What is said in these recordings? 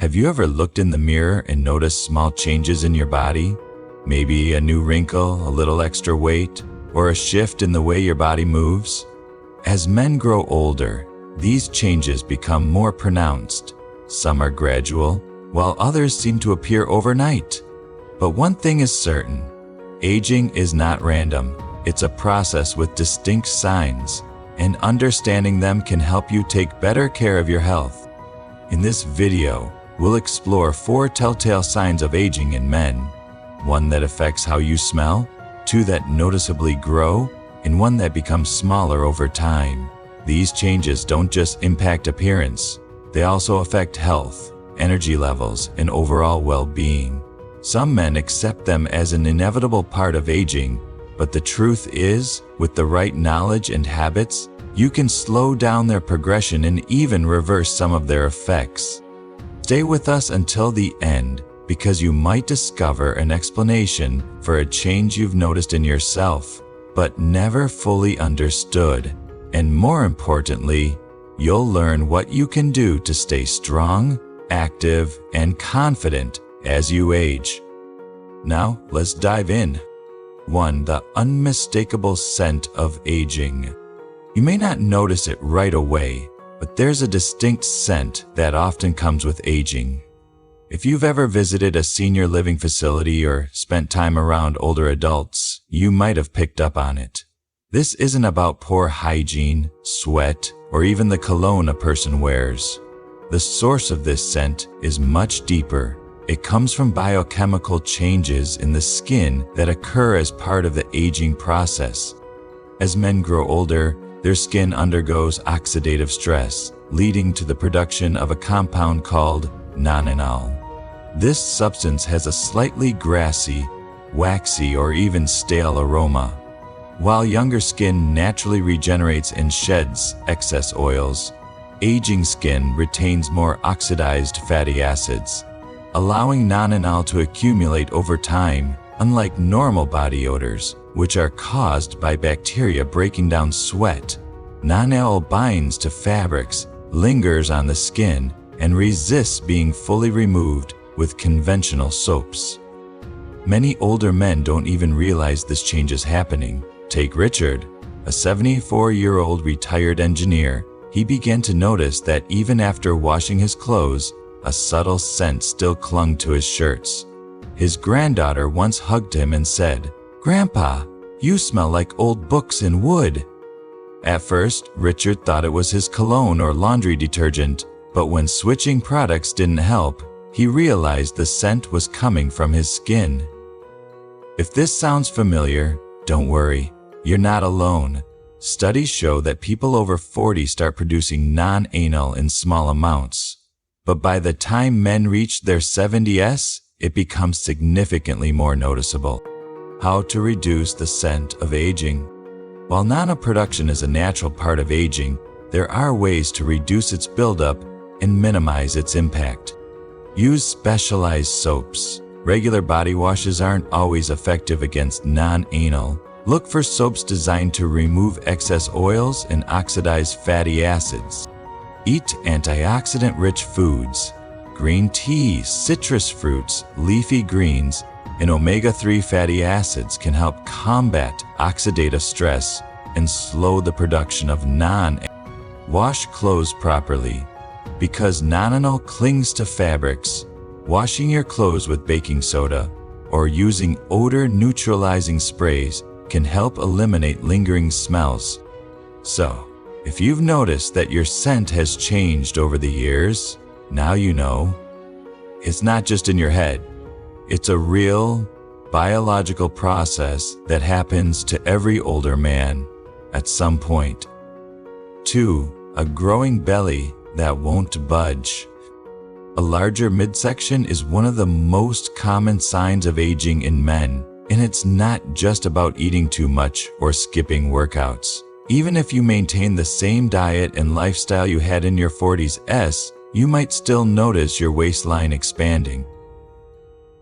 Have you ever looked in the mirror and noticed small changes in your body? Maybe a new wrinkle, a little extra weight, or a shift in the way your body moves? As men grow older, these changes become more pronounced. Some are gradual, while others seem to appear overnight. But one thing is certain: aging is not random. It's a process with distinct signs, and understanding them can help you take better care of your health. In this video, we'll explore 4 telltale signs of aging in men. 1 that affects how you smell, 2 that noticeably grow, and 1 that becomes smaller over time. These changes don't just impact appearance, they also affect health, energy levels, and overall well-being. Some men accept them as an inevitable part of aging, but the truth is, with the right knowledge and habits, you can slow down their progression and even reverse some of their effects. Stay with us until the end, because you might discover an explanation for a change you've noticed in yourself, but never fully understood. And more importantly, you'll learn what you can do to stay strong, active, and confident as you age. Now, let's dive in. 1. The unmistakable scent of aging. You may not notice it right away, but there's a distinct scent that often comes with aging. If you've ever visited a senior living facility or spent time around older adults, you might have picked up on it. This isn't about poor hygiene, sweat, or even the cologne a person wears. The source of this scent is much deeper. It comes from biochemical changes in the skin that occur as part of the aging process. As men grow older, their skin undergoes oxidative stress, leading to the production of a compound called nonanol. This substance has a slightly grassy, waxy, or even stale aroma. While younger skin naturally regenerates and sheds excess oils, aging skin retains more oxidized fatty acids, allowing nonanol to accumulate over time, unlike normal body odors, which are caused by bacteria breaking down sweat. Nonanol binds to fabrics, lingers on the skin, and resists being fully removed with conventional soaps. Many older men don't even realize this change is happening. Take Richard, a 74-year-old retired engineer. He began to notice that even after washing his clothes, a subtle scent still clung to his shirts. His granddaughter once hugged him and said, "Grandpa, you smell like old books and wood." At first, Richard thought it was his cologne or laundry detergent, but when switching products didn't help, he realized the scent was coming from his skin. If this sounds familiar, don't worry, you're not alone. Studies show that people over 40 start producing non-anal in small amounts. But by the time men reach their 70s, it becomes significantly more noticeable. How to reduce the scent of aging. While nano production is a natural part of aging, there are ways to reduce its buildup and minimize its impact. Use specialized soaps. Regular body washes aren't always effective against non-anal. Look for soaps designed to remove excess oils and oxidize fatty acids. Eat antioxidant-rich foods. Green tea, citrus fruits, leafy greens, and omega-3 fatty acids can help combat oxidative stress and slow the production of Wash clothes properly. Because nonanol clings to fabrics, washing your clothes with baking soda or using odor-neutralizing sprays can help eliminate lingering smells. So, if you've noticed that your scent has changed over the years, now you know. It's not just in your head. It's a real, biological process that happens to every older man at some point. 2. A growing belly that won't budge. A larger midsection is one of the most common signs of aging in men, and it's not just about eating too much or skipping workouts. Even if you maintain the same diet and lifestyle you had in your 40s, you might still notice your waistline expanding.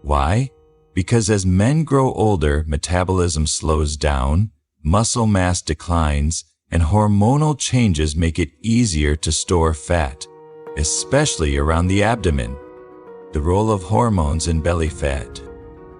Why? Because as men grow older, metabolism slows down, muscle mass declines, and hormonal changes make it easier to store fat, especially around the abdomen. The role of hormones in belly fat.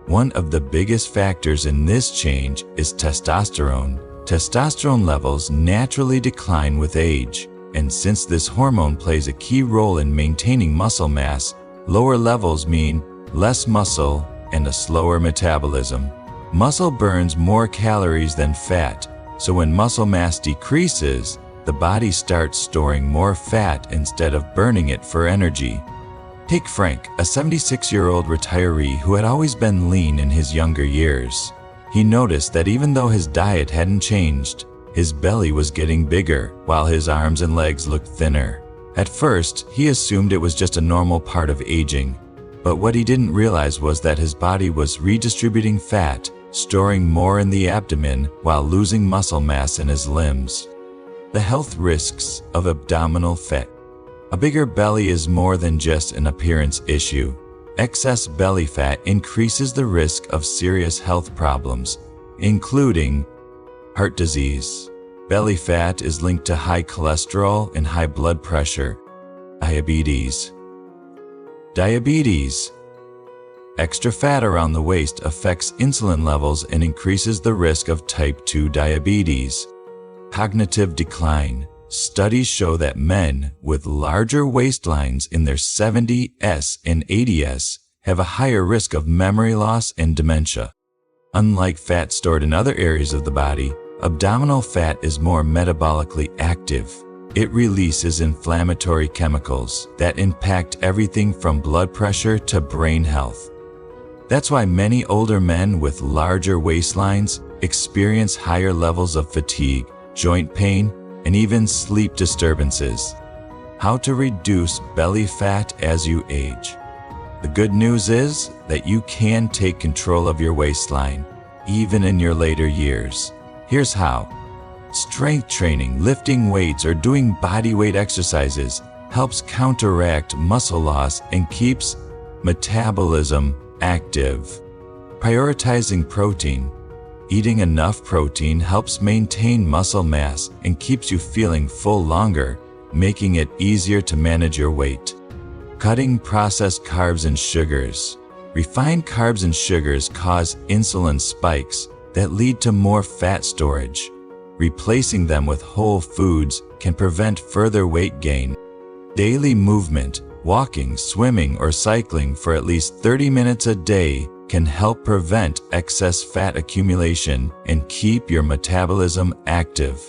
One of the biggest factors in this change is testosterone. Testosterone levels naturally decline with age, and since this hormone plays a key role in maintaining muscle mass, lower levels mean less muscle and a slower metabolism. Muscle burns more calories than fat, so when muscle mass decreases, the body starts storing more fat instead of burning it for energy. Take Frank, a 76-year-old retiree who had always been lean in his younger years. He noticed that even though his diet hadn't changed, his belly was getting bigger while his arms and legs looked thinner. At first, he assumed it was just a normal part of aging, but what he didn't realize was that his body was redistributing fat, storing more in the abdomen while losing muscle mass in his limbs. The health risks of abdominal fat. A bigger belly is more than just an appearance issue. Excess belly fat increases the risk of serious health problems, including heart disease. Belly fat is linked to high cholesterol and high blood pressure. Diabetes. Extra fat around the waist affects insulin levels and increases the risk of type 2 diabetes. Cognitive decline. Studies show that men with larger waistlines in their 70s and 80s have a higher risk of memory loss and dementia. Unlike fat stored in other areas of the body, abdominal fat is more metabolically active. It releases inflammatory chemicals that impact everything from blood pressure to brain health. That's why many older men with larger waistlines experience higher levels of fatigue, joint pain, and even sleep disturbances. How to reduce belly fat as you age. The good news is that you can take control of your waistline, even in your later years. Here's how. Strength training, lifting weights, or doing body weight exercises helps counteract muscle loss and keeps metabolism active. Prioritizing protein. Eating enough protein helps maintain muscle mass and keeps you feeling full longer, making it easier to manage your weight. Cutting processed carbs and sugars. Refined carbs and sugars cause insulin spikes that lead to more fat storage. Replacing them with whole foods can prevent further weight gain. Daily movement. Walking, swimming, or cycling for at least 30 minutes a day can help prevent excess fat accumulation and keep your metabolism active.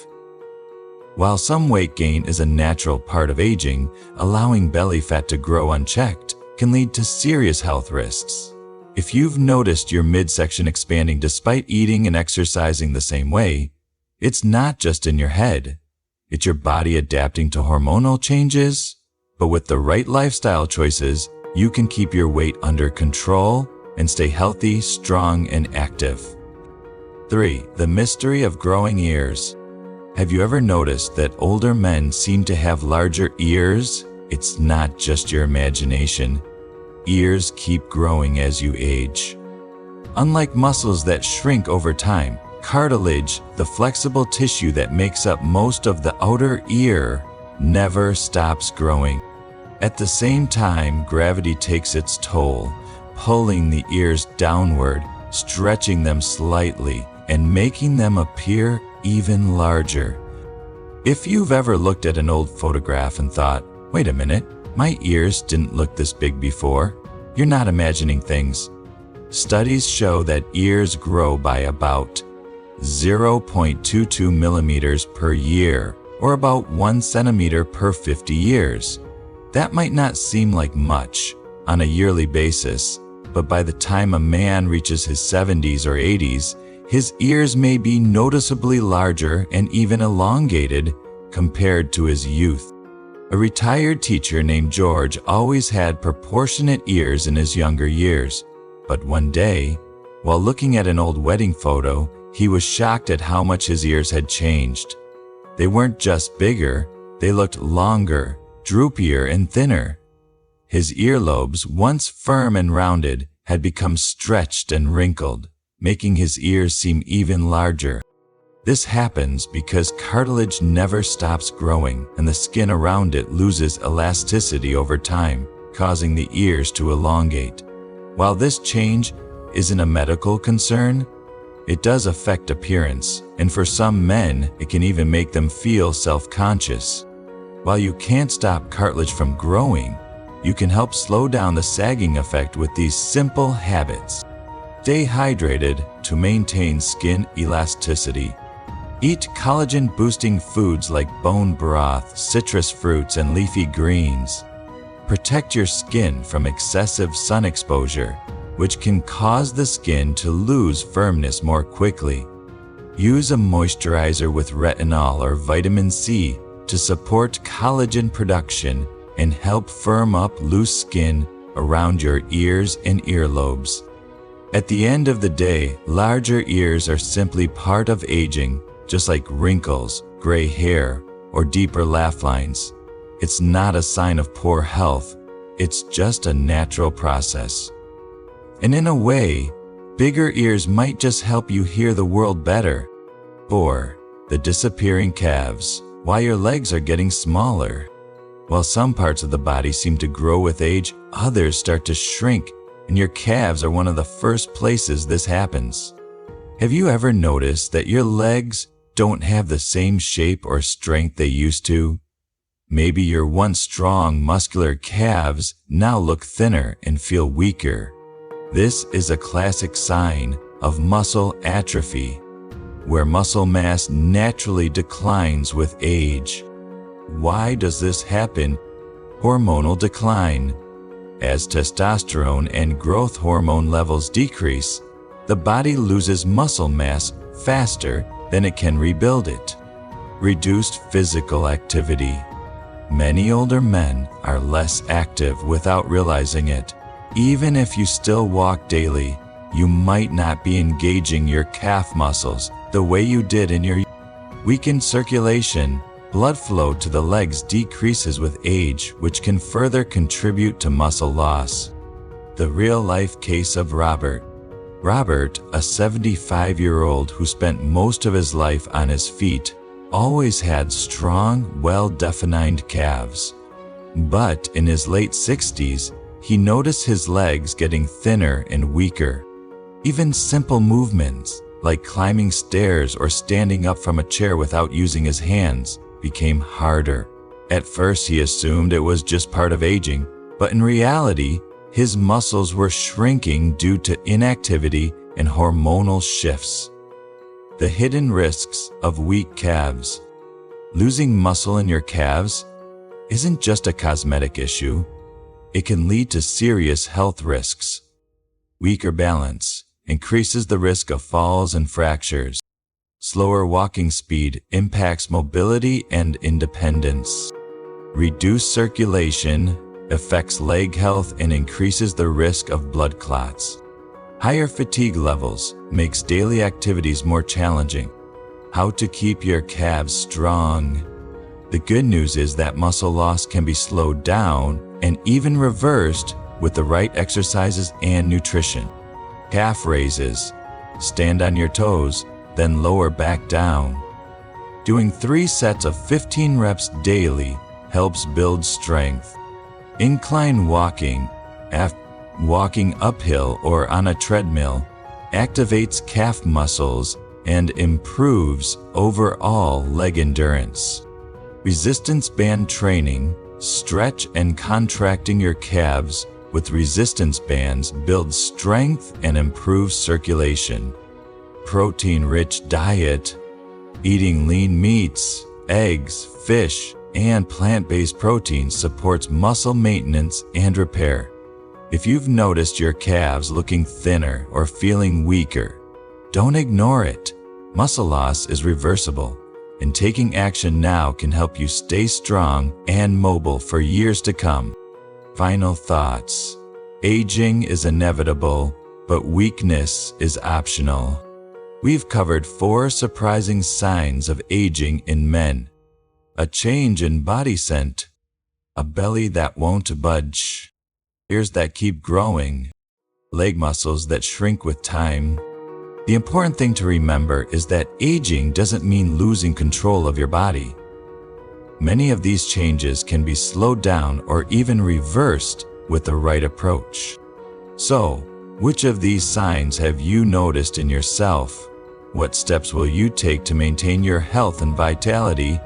While some weight gain is a natural part of aging, allowing belly fat to grow unchecked can lead to serious health risks. If you've noticed your midsection expanding despite eating and exercising the same way, it's not just in your head. It's your body adapting to hormonal changes. But with the right lifestyle choices, you can keep your weight under control and stay healthy, strong, and active. 3. The mystery of growing ears. Have you ever noticed that older men seem to have larger ears? It's not just your imagination. Ears keep growing as you age. Unlike muscles that shrink over time, cartilage, the flexible tissue that makes up most of the outer ear, never stops growing. At the same time, gravity takes its toll, pulling the ears downward, stretching them slightly, and making them appear even larger. If you've ever looked at an old photograph and thought, wait a minute, my ears didn't look this big before, you're not imagining things. Studies show that ears grow by about 0.22 millimeters per year, or about 1 centimeter per 50 years. That might not seem like much on a yearly basis, but by the time a man reaches his 70s or 80s, his ears may be noticeably larger and even elongated compared to his youth. A retired teacher named George always had proportionate ears in his younger years, but one day, while looking at an old wedding photo, he was shocked at how much his ears had changed. They weren't just bigger, they looked longer, droopier, and thinner. His earlobes, once firm and rounded, had become stretched and wrinkled, making his ears seem even larger. This happens because cartilage never stops growing and the skin around it loses elasticity over time. causing the ears to elongate. While this change isn't a medical concern, it does affect appearance, and for some men, it can even make them feel self-conscious. While you can't stop cartilage from growing, you can help slow down the sagging effect with these simple habits. Stay hydrated to maintain skin elasticity. Eat collagen-boosting foods like bone broth, citrus fruits, and leafy greens. Protect your skin from excessive sun exposure, which can cause the skin to lose firmness more quickly. Use a moisturizer with retinol or vitamin C to support collagen production and help firm up loose skin around your ears and earlobes. At the end of the day, larger ears are simply part of aging, just like wrinkles, gray hair, or deeper laugh lines. It's not a sign of poor health, it's just a natural process. And in a way, bigger ears might just help you hear the world better. 4. The disappearing calves. Why your legs are getting smaller. While some parts of the body seem to grow with age, others start to shrink, and your calves are one of the first places this happens. Have you ever noticed that your legs don't have the same shape or strength they used to? Maybe your once strong, muscular calves now look thinner and feel weaker. This is a classic sign of muscle atrophy, where muscle mass naturally declines with age. Why does this happen? Hormonal decline. As testosterone and growth hormone levels decrease, the body loses muscle mass faster than it can rebuild it. Reduced physical activity. Many older men are less active without realizing it. Even if you still walk daily, you might not be engaging your calf muscles the way you did in your weakened circulation. Blood flow to the legs decreases with age, which can further contribute to muscle loss. The real-life case of Robert. Robert, a 75-year-old who spent most of his life on his feet, always had strong, well-defined calves. But in his late 60s, he noticed his legs getting thinner and weaker. Even simple movements, like climbing stairs or standing up from a chair without using his hands, became harder. At first, he assumed it was just part of aging, but in reality, his muscles were shrinking due to inactivity and hormonal shifts. The hidden risks of weak calves. Losing muscle in your calves isn't just a cosmetic issue. It can lead to serious health risks. Weaker balance increases the risk of falls and fractures. Slower walking speed impacts mobility and independence. Reduced circulation affects leg health and increases the risk of blood clots. Higher fatigue levels makes daily activities more challenging. How to keep your calves strong. The good news is that muscle loss can be slowed down and even reversed with the right exercises and nutrition. Calf raises. Stand on your toes, then lower back down. Doing 3 sets of 15 reps daily helps build strength. Incline walking, walking uphill or on a treadmill, activates calf muscles and improves overall leg endurance. Resistance band training, stretch and contracting your calves with resistance bands builds strength and improves circulation. Protein-rich diet, eating lean meats, eggs, fish, and plant-based proteins supports muscle maintenance and repair. If you've noticed your calves looking thinner or feeling weaker, don't ignore it. Muscle loss is reversible, and taking action now can help you stay strong and mobile for years to come. Final thoughts. Aging is inevitable, but weakness is optional. We've covered 4 surprising signs of aging in men. A change in body scent, a belly that won't budge, ears that keep growing, leg muscles that shrink with time. The important thing to remember is that aging doesn't mean losing control of your body. Many of these changes can be slowed down or even reversed with the right approach. So, which of these signs have you noticed in yourself? What steps will you take to maintain your health and vitality?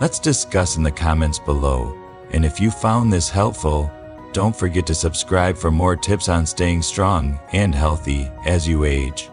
Let's discuss in the comments below. And if you found this helpful, don't forget to subscribe for more tips on staying strong and healthy as you age.